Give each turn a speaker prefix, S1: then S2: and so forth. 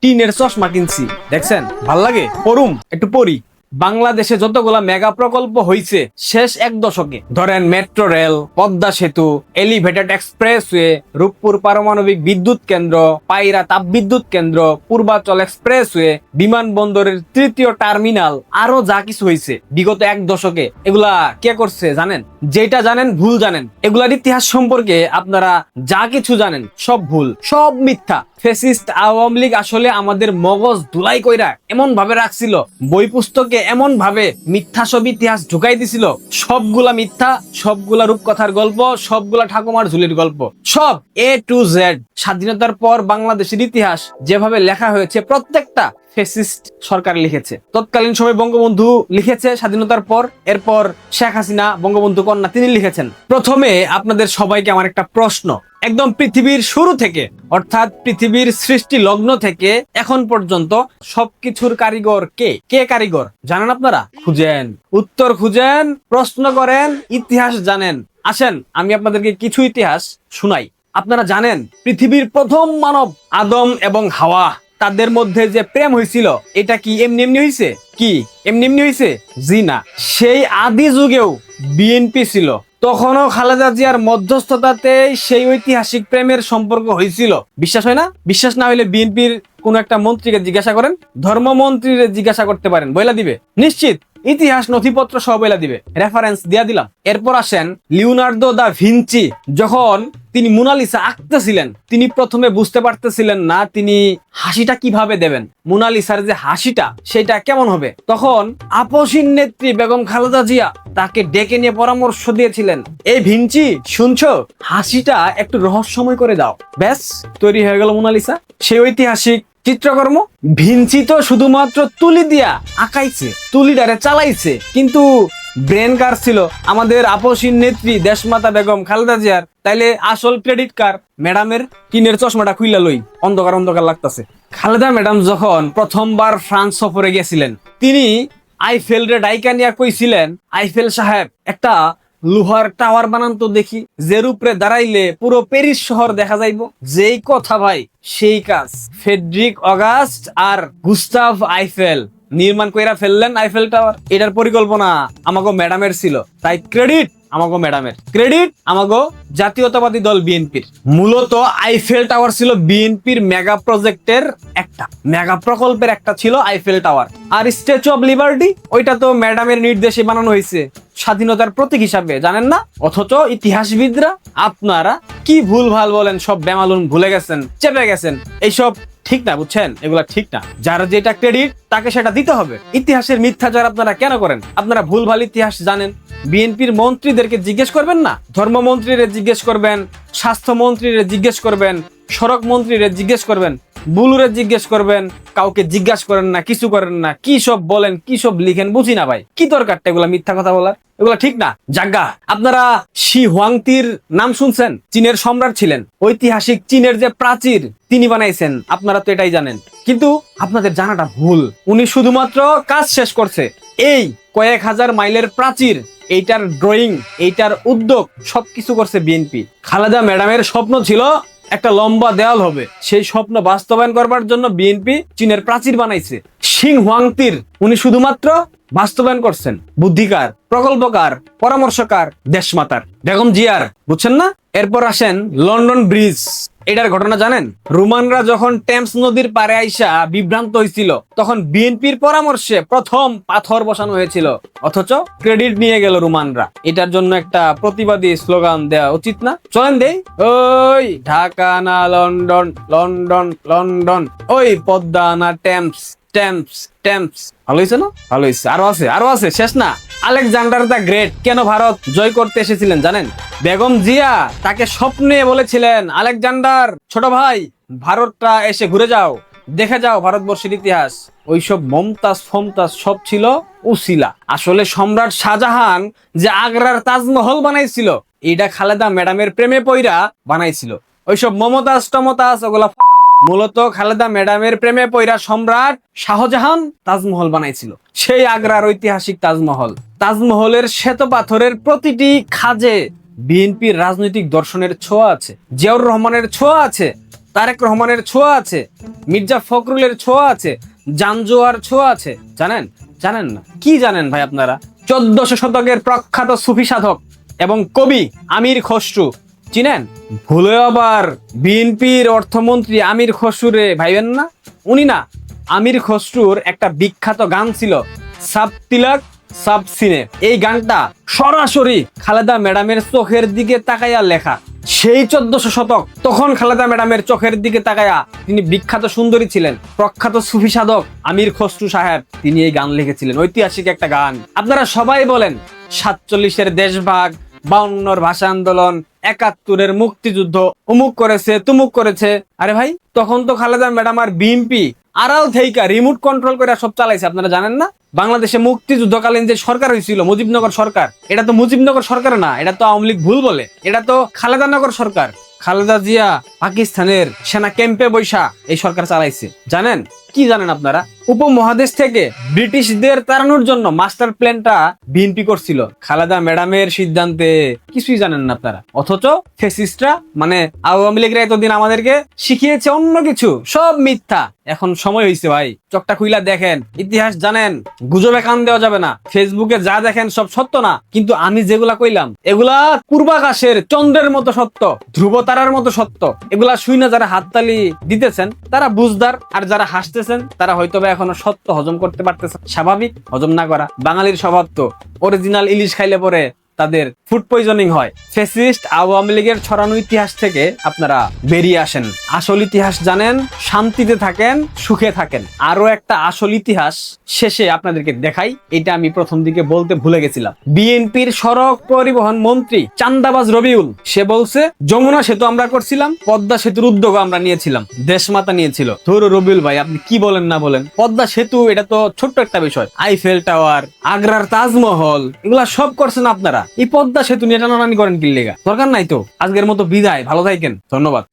S1: টিনের চশমা কিনছি, দেখছেন ভাল লাগে, পড়ুম একটু পড়ি। বাংলাদেশে যতগুলা মেগা প্রকল্প হইছে শেষ এক দশকে, ধরেন মেট্রো রেল, পদ্মা সেতু, এলিভেটেড এক্সপ্রেসওয়ে, রূপপুর পারমাণবিক বিদ্যুৎ কেন্দ্র, পায়রা তাপবিদ্যুৎ কেন্দ্র, পূর্বাচল এক্সপ্রেসওয়ে, বিমানবন্দরের তৃতীয় টার্মিনাল, আরো যা কিছু হইছে বিগত এক দশকে, এগুলা কে করছে জানেন? যেটা জানেন ভুল জানেন। এগুলার ইতিহাস সম্পর্কে আপনারা যা কিছু জানেন সব ভুল, সব মিথ্যা। ফ্যাসিস্ট আওয়ামী লীগ আসলে আমাদের মগজ ধুলাই কইরা এমন ভাবে রাখছিল, বই পুস্তকে এমন ভাবে মিথ্যা সব ইতিহাস ঢুকাই দিছিল, সবগুলা মিথ্যা, সবগুলা রূপকথার গল্প, সবগুলা ঠাকুমার ঝুলির গল্প, সব এ টু জেড। স্বাধীনতার পর বাংলাদেশের ইতিহাস যেভাবে লেখা হয়েছে প্রত্যেকটা ফ্যাসিস্ট সরকার লিখেছে। তৎকালীন সময় বঙ্গবন্ধু লিখেছে স্বাধীনতার পর, এরপর শেখ হাসিনা বঙ্গবন্ধু কন্যা তিনি লিখেছেন। প্রথমে আপনাদের সবাইকে আমার একটা প্রশ্ন, একদম পৃথিবীর শুরু থেকে অর্থাৎ পৃথিবীর সৃষ্টি লগ্ন থেকে এখন পর্যন্ত সবকিছুর কারিগর কে? কে কারিগর জানেন আপনারা? খুঁজেন, উত্তর খুঁজেন, প্রশ্ন করেন, ইতিহাস জানেন। আসেন আমি আপনাদেরকে কিছু ইতিহাস শুনাই। আপনারা জানেন পৃথিবীর প্রথম মানব আদম এবং হাওয়া, তাদের মধ্যে যে প্রেম হয়েছিল এটা কি এমনি এমনি হয়েছে? কি এমনি এমনি হয়েছে? জি না, সেই আদি যুগেও বিএনপি ছিল, তখনও খালেদা জিয়ার মধ্যস্থতাতে সেই ঐতিহাসিক প্রেমের সম্পর্ক হয়েছিল। বিশ্বাস হয় না? বিশ্বাস না হইলে বিএনপির কোন একটা মন্ত্রীকে জিজ্ঞাসা করেন, ধর্মমন্ত্রীরে জিজ্ঞাসা করতে পারেন, বইলা দিবে নিশ্চিত, ইতিহাস নথিপত্র সব বইলা দিবে, রেফারেন্স দিয়া দিলাম। এরপর আসেন লিওনার্দো দা ভিঞ্চি, যখন তিনি মোনালিসা আঁকতেছিলেন তিনি প্রথমে বুঝতে পারতেছিলেন না তিনি হাসিটা কিভাবে দেবেন, মোনালিসার যে হাসিটা সেটা কেমন হবে। তখন আপসীন নেত্রী বেগম খালেদা জিয়া তাকে ডেকে নিয়ে পরামর্শ দিয়েছিলেন, এই ভিঞ্চি শুনছো, হাসিটা একটু রহস্যময় করে দাও, ব্যাস তৈরি হয়ে গেল মোনালিসা। সেই ঐতিহাসিক চিত্রকর্ম। ভিঞ্চি তো শুধুমাত্র তুলি দিয়া আঁকাইছে, তুলিটারে চালাইছে, কিন্তু ব্রেন কার ছিল? আমাদের আপসীন নেত্রী দেশমাতা বেগম খালেদা জিয়ার। তাইলে আসল ক্রেডিট কার? ম্যাডামের। টিনের চশমাটা খুইলা লই, অন্ধকার অন্ধকার লাগতাছে। খালেদা ম্যাডাম যখন প্রথমবার ফ্রান্স সফরে গেছিলেন, তিনি আইফেল রে ডাইকা নিয়া কইছিলেন, আইফেল সাহেব একটা লোহার টাওয়ার বানান তো দেখি, যে উপরে দাঁড়াইলে পুরো প্যারিস শহর দেখা যাইব। যেই কথা ভাই সেই কাজ। ফ্রেডরিক অগাস্ট আর গুস্তাভ আইফেল নির্মাণ কইরা ফেললেন আইফেল টাওয়ার। এটার পরিকল্পনা আমাগো ম্যাডামের ছিল, তাই ক্রেডিট আমাগো ম্যাডামের, ক্রেডিট আমাগো জাতীয়তাবাদী দল বিএনপির। মূলত আইফেল টাওয়ার ছিল বিএনপির মেগা প্রজেক্টের একটা, মেগা প্রকল্পের একটা ছিল আইফেল টাওয়ার। আর স্ট্যাচু অফ লিবার্টি, ওইটা তো ম্যাডামের নির্দেশে বানানো হয়েছে স্বাধীনতার প্রতীক হিসাবে, জানেন না? অথচ ইতিহাসবিদরা আপনারা কি ভুল ভাল বলেন, সব বেমালুন ভুলে গেছেন, চেপে গেছেন। এইসব ঠিক না, বুঝছেন? এগুলা ঠিক না। যার যেটা ক্রেডিট তাকে সেটা দিতে হবে। ইতিহাসের মিথ্যাচার আপনারা কেন করেন? আপনারা ভুলভাল ইতিহাস জানেন। বিএনপির মন্ত্রীদেরকে জিজ্ঞেস করবেন না? ধর্মমন্ত্রীরে জিজ্ঞেস করবেন, স্বাস্থ্যমন্ত্রীরে জিজ্ঞেস করবেন, সড়ক মন্ত্রীরে জিজ্ঞেস করবেন, বুলুরে জিজ্ঞেস করবেন, কাউকে জিজ্ঞাসা করেন না, কিছু করেন না, কি সব বলেন, কি সব লিখেন, বুঝি না ভাই। কি দরকারটা এগুলা মিথ্যা কথা বলার? এগুলা ঠিক না। জাগা, আপনারা শি হুয়াংতির নাম শুনছেন? চীনের সম্রাট ছিলেন, ঐতিহাসিক চীনের যে প্রাচীর তিনি বানাইছেন, আপনারা তো এটাই জানেন, কিন্তু আপনাদের জানাটা ভুল। উনি শুধুমাত্র কাজ শেষ করছে। এই কয়েক হাজার মাইলের প্রাচীর, এইটার ড্রয়িং, এইটার উদ্যোগ সবকিছু করছে বিএনপি। খালেদা ম্যাডামের স্বপ্ন ছিল একটা লম্বা দেওয়াল হবে, সেই স্বপ্ন বাস্তবায়ন করবার জন্য বিএনপি চীনের প্রাচীর বানাইছে। সিং হুয়াংতির উনি শুধুমাত্র বাস্তবায়ন করছেন। বুদ্ধিকার, প্রকল্পকার, পরামর্শকার দেশমাতার বেগম জিয়ার, বুঝছেন না? এরপর আসেন লন্ডন ব্রিজ। এটার ঘটনা জানেন? রোমানরা যখন টেমস নদীর পারে আইসা বিভ্রান্ত হয়েছিল, তখন বিএনপির পরামর্শে প্রথম পাথর বসানো হয়েছিল, অথচ ক্রেডিট নিয়ে গেল রোমানরা। এটার জন্য একটা প্রতিবাদী স্লোগান দেওয়া উচিত না? চলেন দেই, ওই ঢাকা না লন্ডন, লন্ডন লন্ডন, ওই পদ্মা না টেমস, টেমস টেমস। ভালো হয়েছে না? ভালো হয়েছে। আরো আছে, আরো আছে, শেষ না। আলেকজান্ডার দ্য গ্রেট কেন ভারত জয় করতে এসেছিলেন জানেন? বেগম জিয়া তাকে স্বপ্নে বলেছিলেন, আলেকজান্ডার ছোট ভাই, ভারতটা এসে ঘুরে যাও, দেখে যাও ভারতবর্ষের ইতিহাস। ওইসব মমতাজ ফমতাজ সব ছিল উসিলা। আসলে সম্রাট শাহজাহান যে আগ্রার তাজমহল বানাইছিল, এটা খালেদা ম্যাডামের প্রেমে পইরা বানাইছিল। ওইসব মমতাজ টমতাজ ওগুলা মূলত খালেদা ম্যাডামের প্রেমে পইরা সম্রাট শাহজাহান তাজমহল বানাইছিল, সেই আগ্রার ঐতিহাসিক তাজমহল। তাজমহলের শ্বেত পাথরের প্রতিটি খাজে বিএনপির রাজনৈতিক দর্শনের ছোঁয়া আছে, জিয়াউর রহমানের ছোঁয়া আছে, তারেক রহমানের ছোঁয়া আছে, মির্জা ফখরুলের ছোঁয়া আছে, জানজোয়ার ছোঁয়া আছে। জানেন? জানেন না? কি জানেন ভাই আপনারা? 1400 শতকের প্রখ্যাত সুফি সাধক এবং কবি আমির খসরু চিনেন? ভুলে আবার বিএনপির অর্থমন্ত্রী আমির খসরুরে ভাইবেন না? উনি না, আমির খসরুর একটা বিখ্যাত গান ছিল সাব তিলক সাব সিনে। এই গানটা সরাসরি খালেদা ম্যাডামের চোখের দিকে তাকাইয়া লেখা। সেই 1400 শতক, তখন খালেদা ম্যাডামের চোখের দিকে তাকাইয়া তিনি বিখ্যাত সুন্দরী ছিলেন, প্রখ্যাত সুফি সাধক আমির খসরু সাহেব, তিনি এই গান লিখেছিলেন। ঐতিহাসিক একটা গান। আপনারা সবাই বলেন 47-এর দেশভাগ, 52-র ভাষা আন্দোলন, 71-এর মুক্তিযুদ্ধ, অমুক করেছে তুমুক করেছে। আরে ভাই, তখন তো খালেদা ম্যাডাম আর বিএনপি আড়াল থেইকা রিমোট কন্ট্রোল করে সব চালাইছে। আপনারা জানেন না? বাংলাদেশে মুক্তিযুদ্ধকালীন যে সরকার হয়েছিল মুজিবনগর সরকার, এটা তো মুজিবনগর সরকার না, এটা তো আওয়ামী লীগ ভুল বলে, এটা তো খালেদানগর সরকার। খালেদা জিয়া পাকিস্তানের সেনা ক্যাম্পে বৈশা এই সরকার চালাইছে। জানেন? কি জানেন আপনারা? উপমহাদেশ থেকে ব্রিটিশদের তাড়ানোর জন্য মাস্টার প্ল্যানটা বিএনপি করছিল। খালেদা ম্যাডামের সিদ্ধান্তে কিছুই জানেন না আপনারা। অথচ ফ্যাসিস্টরা মানে আওয়ামী লীগরা এতদিন আমাদেরকে শিখিয়েছে অন্য কিছু, সব মিথ্যা। এখন সময় হয়েছে ভাই, চোখটা খুইলা দেখেন, ইতিহাস জানেন। গুজবে কান দেওয়া যাবে না। ফেসবুকে যা দেখেন সব সত্য না, কিন্তু আমি যেগুলা কইলাম এগুলা পূর্বাকাশের চন্দ্রের মতো সত্য, ধ্রুব তারার মতো সত্য। এগুলা শুই না যারা হাততালি দিতেছেন তারা বুঝদার, আর যারা হাসতেছেন তারা হয়তো এখনো সত্য হজম করতে পারতেছে। স্বাভাবিক, হজম না করা বাঙালির স্বভাব। তো অরিজিনাল ইলিশ খাইলে পরে তাদের ফুড পয়জনিং হয়। ফ্যাসিস্ট আওয়ামী লীগের ছড়ানো ইতিহাস থেকে আপনারা বেরিয়ে আসেন, আসল ইতিহাস জানেন, শান্তিতে থাকেন, সুখে থাকেন। আরো একটা আসল ইতিহাস শেষে আপনাদেরকে দেখাই, এটা আমি প্রথম দিকে বলতে ভুলে গেছিলাম। বিএনপির সড়ক পরিবহন মন্ত্রী চান্দাবাজ রবিউল, সে বলছে যমুনা সেতু আমরা করছিলাম, পদ্মা সেতুর উদ্যোগ আমরা নিয়েছিলাম, দেশমাতা নিয়েছিল। ধরো রবিউল ভাই, আপনি কি বলেন না বলেন, পদ্মা সেতু এটা তো ছোট্ট একটা বিষয়। আইফেল টাওয়ার, আগ্রার তাজমহল, এগুলা সব করছেন আপনারা। এই পদ্মা সেতু নিয়ে টানাটানি করেন কি লেগা? দরকার নাই তো। আজকের মতো বিদায়, ভালো থাকেন, ধন্যবাদ।